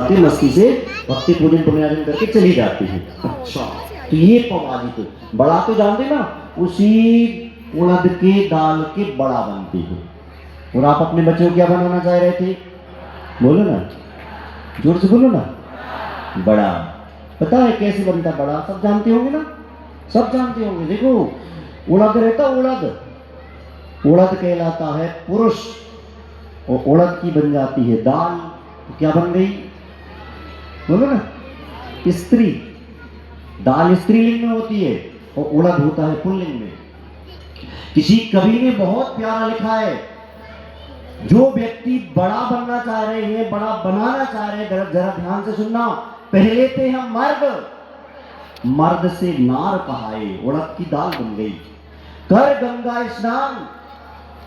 खाती मस्ती से भक्ति पूजन पुण्यार्जन करके चली जाती है। अच्छा, तो ये पवाली तो बड़ा तो जानते ना, उसी उड़द के दाल के बड़ा बनती है। और आप अपने बच्चों को क्या बनाना चाह रहे थे? बोलो ना, जोर से बोलो ना। बड़ा पता है कैसे बनता बड़ा? सब जानते होंगे ना, सब जानते होंगे। देखो, उड़द रहता, उड़द कहलाता है पुरुष, और उड़द की बन जाती है दाल, तो क्या बन गई? बोलो ना, स्त्री। दाल स्त्रीलिंग में होती है और उड़द होता है पुल्लिंग में। किसी कवि ने बहुत प्यारा लिखा है, जो व्यक्ति बड़ा बनना चाह रहे हैं, बड़ा बनाना चाह रहे हैं, जरा ध्यान से सुनना। पहले थे हम मर्द, मर्द से नार कहाए, उड़द की दाल बन गई। कर गंगा स्नान,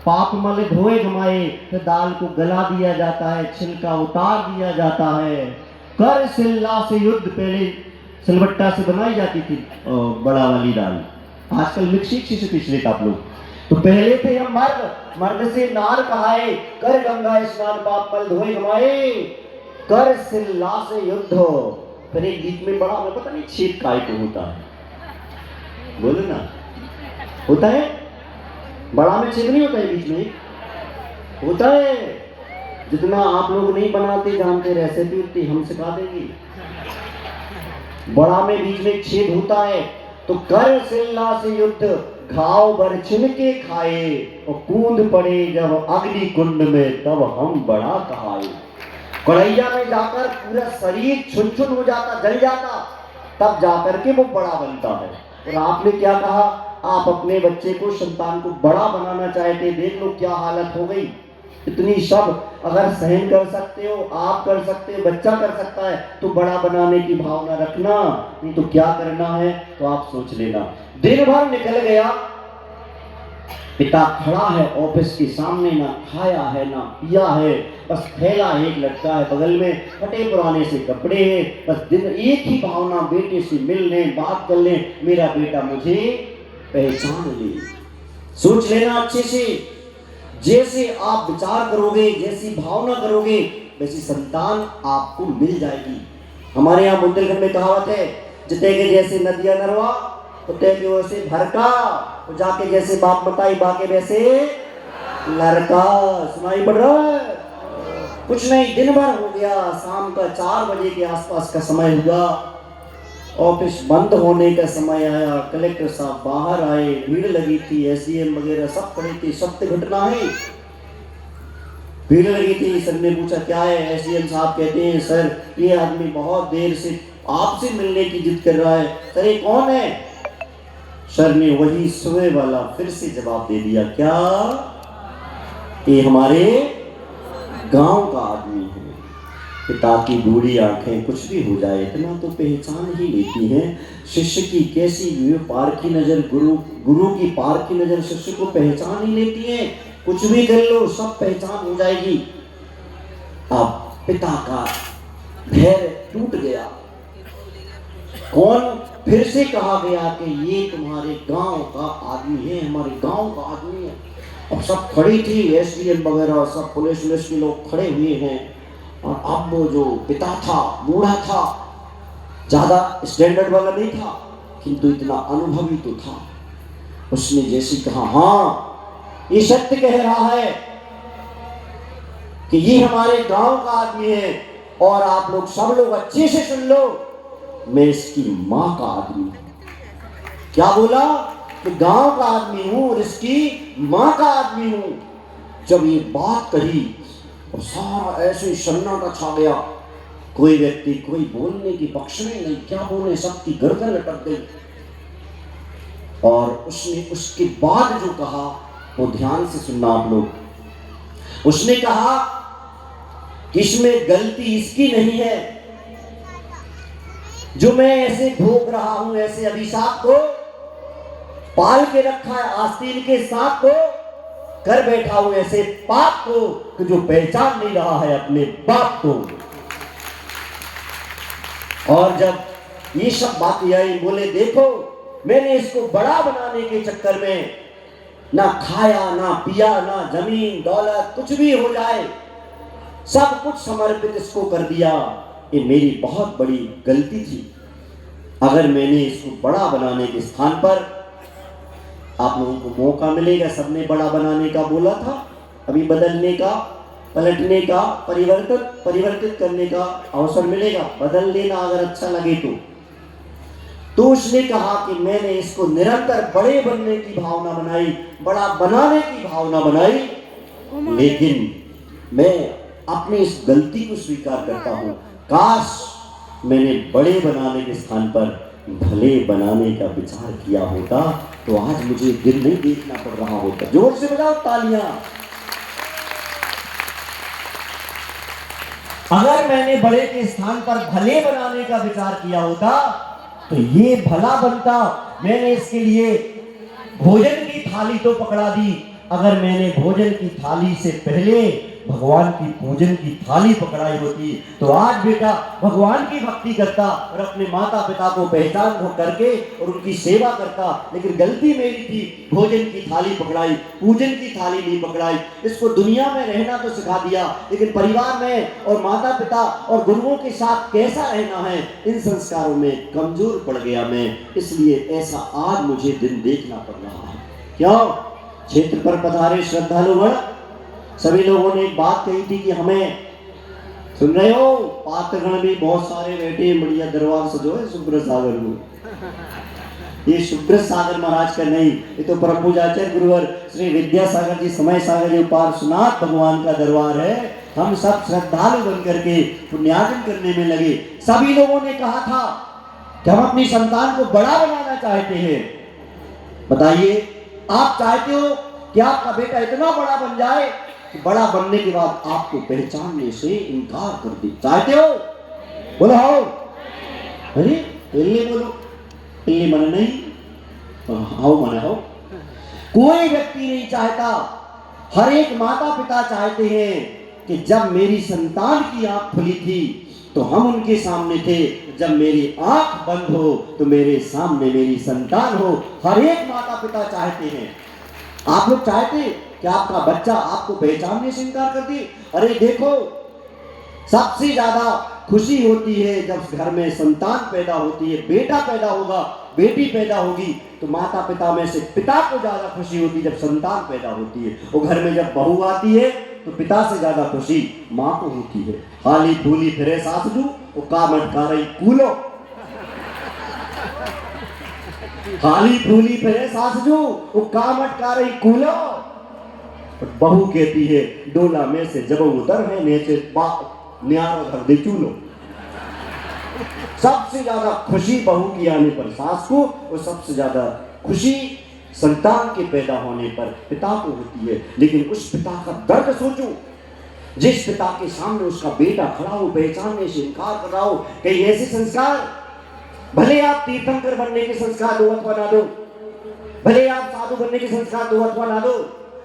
पाप मल धोए गमाए, तो दाल को गला दिया जाता है, छिलका उतार दिया जाता है। कर सिल्ला से युद्ध, पहले सिलबट्टा से बनाई जाती थी बड़ा वाली दाल, आजकल मिक्सी से पीस लेते आप लोग। तो पहले थे हम मर्द, मर्द से नार कहाए, कर गंगा स्नान पाप मल धोए गमाए, कर सिल्ला से युद्ध। फिर एक गीत में बड़ा, मैं पता नहीं छेद काय को होता है, बोलो ना, होता है बड़ा में छेद नहीं होता है, बीच में होता है। जितना आप लोग नहीं बनाते जानते रेसिपी, उतनी हम सिखा देंगे। बड़ा में बीच में छेद होता है। तो कर सिल्ला से युद्ध, घाव भर छिलके खाए, और कूद पड़े जब अग्नि कुंड में, तब हम बड़ा कहाए। कढ़ैया में जाकर पूरा शरीर छुन छुन हो जाता, जल जाता, तब जाकर के वो बड़ा बनता है। और आपने क्या कहा? आप अपने बच्चे को, संतान को बड़ा बनाना चाहते, देख लो क्या हालत हो गई। इतनी सब अगर सहन कर सकते हो, आप कर सकते हो, बच्चा कर सकता है, तो बड़ा बनाने की भावना रखना। नहीं तो क्या करना है तो आप सोच लेना। दिन भर निकल गया, पिता खड़ा है ऑफिस के सामने, ना खाया है ना पिया है, बस थैला एक लटका है बगल में, फटे पुराने से कपड़े हैं, बस दिन एक ही भावना, बेटे से मिल लें, बात कर लें, मेरा बेटा मुझे पहचान ले। सोच लेना अच्छे से, जैसे आप विचार करोगे, जैसी भावना करोगे, वैसी संतान आपको मिल जाएगी। हमारे यहाँ बुंदेलखंड में कहावत है, जिते के जैसे नदिया नरवा, उते के वैसे भरका, तो जाके जैसे बाप बताई, बाके वैसे लड़का। सुनाई पड़ रहा है? कुछ नहीं, दिन भर हो गया, शाम का 4 बजे के आसपास का समय हुआ, ऑफिस बंद होने का समय आया, कलेक्टर साहब बाहर आए, भीड़ लगी थी, एसडीएम वगैरह सब खड़े थे, सत्य घटना है, भीड़ लगी थी। सर ने पूछा क्या है? एसडीएम साहब कहते हैं, सर ये आदमी बहुत देर से आपसे मिलने की जिद कर रहा है। सर ये कौन है? सर ने वही सुबह वाला फिर से जवाब दे दिया, क्या? ये हमारे गांव का आदमी है। पिता की बूढ़ी आंखें, कुछ भी हो जाए इतना तो पहचान ही लेती हैं। शिष्य की कैसी पारखी नजर, गुरु की पारखी नजर शिष्य को पहचान ही लेती है। कुछ भी कर लो, सब पहचान हो जाएगी। अब पिता का धैर्य टूट गया। कौन? फिर से कहा गया कि ये तुम्हारे गांव का आदमी है, हमारे गांव का आदमी है। अब सब खड़ी थी, एसडीएम वगैरह सब, पुलिस के लोग खड़े हुए हैं। और अब वो जो पिता था, बूढ़ा था, ज्यादा स्टैंडर्ड वाला नहीं था, किंतु इतना अनुभवी तो था। उसने जैसे कहा, हाँ ये सत्य कह रहा है कि ये हमारे गांव का आदमी है, और आप लोग सब लोग अच्छे से सुन लो, मैं इसकी मां का आदमी हूं। क्या बोला? कि गांव का आदमी हूं और इसकी मां का आदमी हूं। जब ये बात कही और सारा ऐसे सन्नाटा छा गया, कोई व्यक्ति कोई बोलने की पक्ष में नहीं, क्या बोले, सबकी गर्दन लटक गई। और उसने उसके बाद जो कहा वो ध्यान से सुनना आप लोग। उसने कहा कि इसमें गलती इसकी नहीं है, जो मैं ऐसे भोग रहा हूं, ऐसे अभिशाप को पाल के रखा है, आस्तीन के सांप को कर बैठा हूं, ऐसे पाप को कि जो पहचान नहीं रहा है अपने बाप को। और जब ये सब बातें आई, बोले देखो मैंने इसको बड़ा बनाने के चक्कर में ना खाया ना पिया, ना जमीन दौलत, कुछ भी हो जाए सब कुछ समर्पित इसको कर दिया। ये मेरी बहुत बड़ी गलती थी। अगर मैंने इसको बड़ा बनाने के स्थान पर, आप लोगों को मौका मिलेगा, सबने बड़ा बनाने का बोला था, अभी बदलने का, पलटने का, परिवर्तित करने का अवसर मिलेगा, बदल लेना अगर अच्छा लगे तो उसने कहा कि मैंने इसको निरंतर बड़े बनने की भावना बनाई, बड़ा बनाने की भावना बनाई, लेकिन मैं अपनी इस गलती को स्वीकार करता हूं। काश मैंने बड़े बनाने के स्थान पर भले बनाने का विचार किया होता तो आज मुझे दिन नहीं देखना पड़ रहा होता। जोर से बजाओ तालियां। अगर मैंने बड़े के स्थान पर भले बनाने का विचार किया होता तो ये भला बनता। मैंने इसके लिए भोजन की थाली तो पकड़ा दी, अगर मैंने भोजन की थाली से पहले भगवान की पूजन की थाली पकड़ाई होती तो आज बेटा भगवान की भक्ति करता और अपने माता पिता को पहचान करके और उनकी सेवा करता। लेकिन गलती मेरी थी, भोजन की थाली पकड़ाई, पूजन की थाली नहीं पकड़ाई। इसको दुनिया में रहना तो सिखा दिया, लेकिन परिवार में और माता पिता और गुरुओं के साथ कैसा रहना है, इन संस्कारों में कमजोर पड़ गया मैं। इसलिए ऐसा आज मुझे दिन देखना पड़ रहा है। क्यों? क्षेत्र पर पधारे श्रद्धालुगण, सभी लोगों ने एक बात कही थी कि हमें, सुन रहे हो, पात्रगण भी बहुत सारे बैठे, बढ़िया दरबार सजो है शुभ्र सागर में। ये शुभ्र सागर महाराज का नहीं, ये तो परम पूज्याचार्य गुरुवर श्री विद्यासागर जी, समय सागर जी पार्श्वनाथ भगवान का दरबार है। हम सब श्रद्धालु बन करके पुण्यार्जन करने में लगे। सभी लोगों ने कहा था कि हम अपनी संतान को बड़ा बनाना चाहते हैं। बताइए, आप चाहते हो कि आपका बेटा इतना बड़ा बन जाए कि बड़ा बनने के बाद आपको पहचानने से इनकार कर दे? चाहते हो? बोलो हो। अरे पिल्ली बोलो, पिल्ली मन नहीं, आओ मन हो। कोई व्यक्ति नहीं चाहता, हर एक माता पिता चाहते हैं कि जब मेरी संतान की आंख खुली थी तो हम उनके सामने थे, जब मेरी आंख बंद हो तो मेरे सामने मेरी संतान हो। हर एक माता पिता चाहते हैं। आप लोग चाहते कि आपका बच्चा आपको पहचानने से इनकार कर दे? अरे देखो, सबसे ज्यादा खुशी होती है जब घर में संतान पैदा होती है, बेटा पैदा होगा, बेटी पैदा होगी, तो माता पिता में से पिता को ज्यादा खुशी होती है जब संतान पैदा होती है। और घर में जब बहू आती है तो पिता से ज्यादा खुशी माँ को होती है। हाली फूली फिरे सासजू, वो कामट का रही कूलो। हाली फूली फिरे सासजू, वो कामट का रही कूलो। बहू कहती है डोला में से जब उतर है नीचे न्यारो धर दे चूलो। सबसे ज्यादा खुशी बहू की आने पर सास को, और सबसे ज्यादा खुशी संतान के पैदा होने पर पिता को होती है। लेकिन उस पिता का दर्द सोचो, जिस पिता के सामने उसका बेटा खड़ा हो, पहचानने से इनकार कर रहा हो। कई ऐसे संस्कार, भले आप तीर्थंकर बनने के संस्कार दो अथवा ना दो, भले आप साधु बनने के संस्कार दो अथवा ना दो,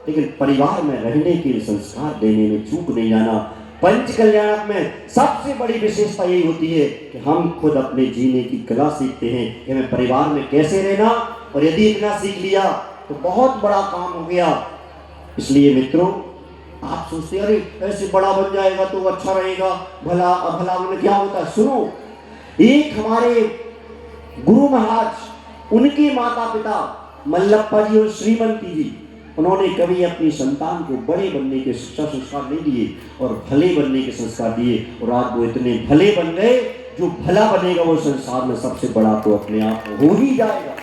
लेकिन परिवार में रहने के संस्कार देने में चूक नहीं जाना। पंच कल्याण में सबसे बड़ी विशेषता यही होती है कि हम खुद अपने जीने की कला सीखते हैं कि हमें परिवार में कैसे रहना, और यदि इतना सीख लिया तो बहुत बड़ा काम हो गया। इसलिए मित्रों, आप सोचते अरे ऐसे बड़ा बन जाएगा तो अच्छा रहेगा, भला भला में क्या होता है? सुनो, एक हमारे गुरु महाराज, उनके माता पिता मल्लप्पा जी और श्रीमंती जी, उन्होंने कभी अपनी संतान को बड़े बनने के शिक्षा संस्कार नहीं दिए और भले बनने के संस्कार दिए। और आज वो इतने भले बन गए, जो भला बनेगा वो संसार में सबसे बड़ा तो अपने आप हो ही जाएगा,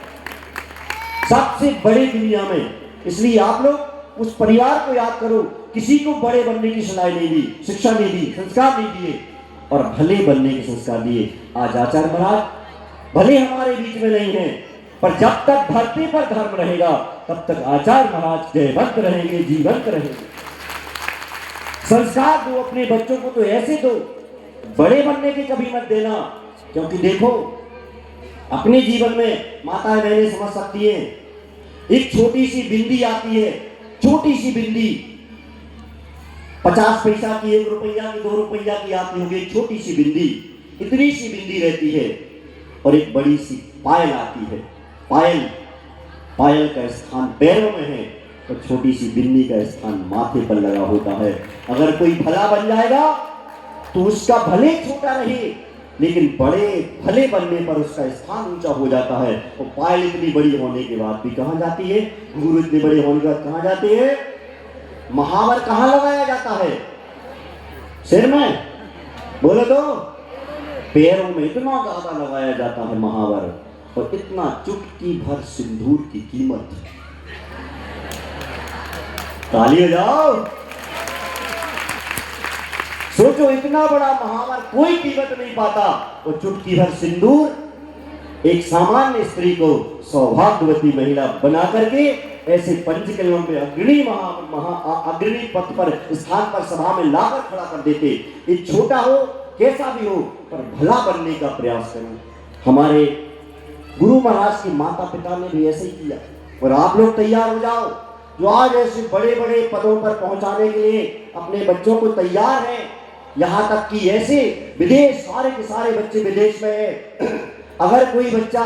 सबसे बड़े दुनिया में। इसलिए आप लोग उस परिवार को याद करो, किसी को बड़े बनने की सलाह नहीं दी, शिक्षा नहीं दी, संस्कार नहीं दिए, और भले बनने के संस्कार दिए। आज आचार्य महाराज भले हमारे बीच में नहीं है, पर जब तक धरती पर धर्म रहेगा तब तक आचार्य महाराज जयवंत रहेंगे, जीवंत रहेंगे। संस्कार दो अपने बच्चों को तो ऐसे दो, बड़े बनने के कभी मत देना। क्योंकि देखो, अपने जीवन में माताएं बहनें समझ सकती हैं, एक छोटी सी बिंदी आती है, छोटी सी बिंदी 50 पैसा की, 1 रुपया की, 2 रुपया की आती होगी, एक छोटी सी बिंदी, इतनी सी बिंदी रहती है। और एक बड़ी सी पायल आती है, पायल का स्थान पैरों में है और छोटी सी बिंदी का स्थान माथे पर लगा होता है। अगर कोई भला बन जाएगा तो उसका भले छोटा रहे लेकिन बड़े भले बनने पर उसका स्थान ऊंचा हो जाता है। और पायल इतनी बड़ी होने के बाद भी कहाँ जाती है, घुंघरू इतनी बड़ी होने के बाद कहाँ जाती है, महावर कहाँ लगाया जाता है, सिर में, बोले तो पैरों में इतना ज्यादा लगाया जाता है महावर, और इतना चुटकी भर सिंदूर की कीमत। ताली हो जाओ। सोचो इतना बड़ा महावर कोई कीमत नहीं पाता, और चुटकी भर सिंदूर एक सामान्य स्त्री को सौभाग्यवती महिला बना करके ऐसे पंचकल्यों में अग्रणी अग्रणी पद पर स्थान पर सभा में लाकर खड़ा कर देते। ये छोटा हो कैसा भी हो पर भला बनने का प्रयास करो। हमारे गुरु महाराज के माता पिता ने भी ऐसे ही किया, और आप लोग तैयार हो जाओ जो आज ऐसे बड़े बड़े पदों पर पहुंचाने के लिए अपने बच्चों को तैयार हैं। यहाँ तक कि ऐसे विदेश, सारे के सारे बच्चे विदेश में हैं। अगर कोई बच्चा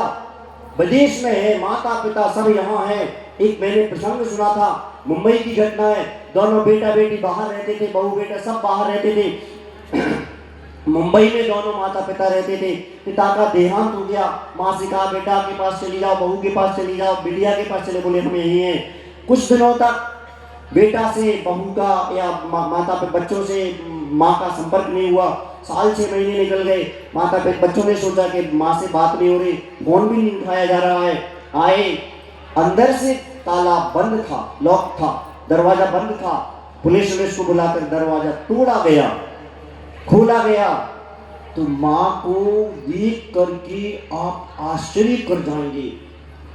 विदेश में है, माता पिता सब यहाँ हैं। एक मैंने प्रसंग सुना था, मुंबई की घटना है। दोनों बेटा बेटी बाहर रहते थे, बहू बेटा सब बाहर रहते थे। मुंबई में दोनों माता पिता रहते थे। पिता का देहांत हो गया, माँ से कहा बेटा के पास चली जाओ, बहू के पास चली जाओ, बिटिया के पास चले, बोले हम यही हैं। कुछ दिनों तक बेटा से बहू का या माता पे बच्चों से माँ का संपर्क नहीं हुआ। साल 6 महीने निकल गए। माता पे बच्चों ने सोचा कि माँ से बात नहीं हो रही, फोन भी नहीं उठाया जा रहा है। आए, अंदर से ताला बंद था, लॉक था, दरवाजा बंद था। पुलिस को बुलाकर दरवाजा तोड़ा गया, खोला गया तो माँ को देख करके आप आश्चर्य कर जाएंगे।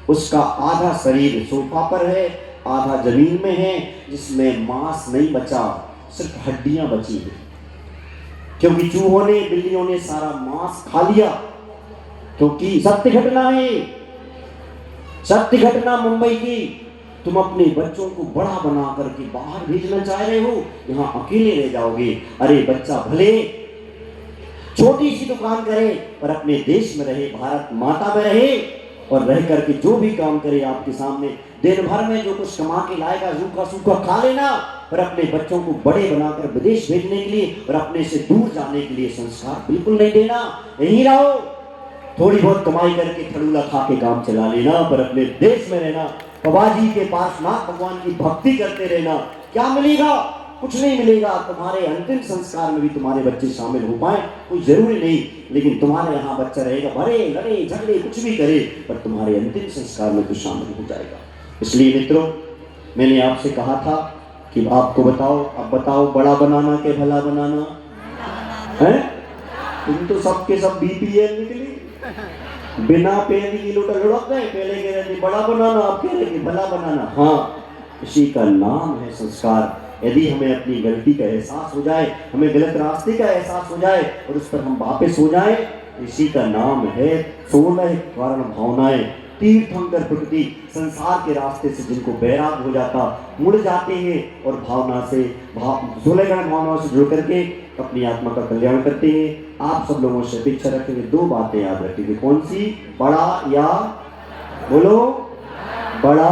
उसका आधा शरीर सोफा पर है, आधा जमीन में है, जिसमें मांस नहीं बचा, सिर्फ हड्डियां बची है, क्योंकि चूहों ने, बिल्लियों ने सारा मांस खा लिया। क्योंकि सत्य घटना है, सत्य घटना मुंबई की। तुम अपने बच्चों को बड़ा बना करके बाहर भेजना चाह रहे हो, यहाँ अकेले रह जाओगे। अरे बच्चा भले छोटी सी दुकान करे पर अपने देश में रहे, भारत माता में रहे, और रह करके जो भी काम करे आपके सामने, दिन भर में जो कुछ कमा के लाएगा रूखा सूखा खा लेना, पर अपने बच्चों को बड़े बनाकर विदेश भेजने के लिए और अपने से दूर जाने के लिए संस्कार बिल्कुल नहीं देना। यहीं रहो, थोड़ी बहुत कमाई करके थड़ूला खा के काम चला लेना, पर अपने देश में रहना, बाबा जी के पास नाथ भगवान की भक्ति करते रहना। क्या मिलेगा? कुछ नहीं मिलेगा। तुम्हारे अंतिम संस्कार में भी तुम्हारे बच्चे शामिल हो पाए कोई जरूरी नहीं, लेकिन तुम्हारे यहाँ बच्चा रहेगा, भरे लड़े झगड़े कुछ भी करे, पर तुम्हारे अंतिम संस्कार में तो शामिल हो जाएगा। इसलिए मित्रों, मैंने आपसे कहा था कि आपको बताओ, अब बताओ, बड़ा बनाना के भला बनाना है? तुम तो सबके सब बीपीएल निकली, बिना पेन की लुटा लुढ़क गए। पहले कह रहे थे बड़ा बनाना, अब कह रहे थे भला बनाना। हाँ, इसी का नाम है संस्कार। यदि हमें अपनी गलती का एहसास हो जाए, हमें गलत रास्ते का एहसास हो जाए और उस पर हम वापस हो जाए, इसी का नाम है 16 कारण भावनाएं। तीर्थंकर प्रकृति संसार के रास्ते से जिनको बैराग हो जाता, मुड़ जाते हैं और भावना से 16 कारण भावनाओं से जुड़ करके अपनी आत्मा का कल्याण करते हैं। आप सब लोगों से अपेक्षा रखेंगे, 2 बातें याद रखेंगे। कौन सी? बड़ा या बोलो, बड़ा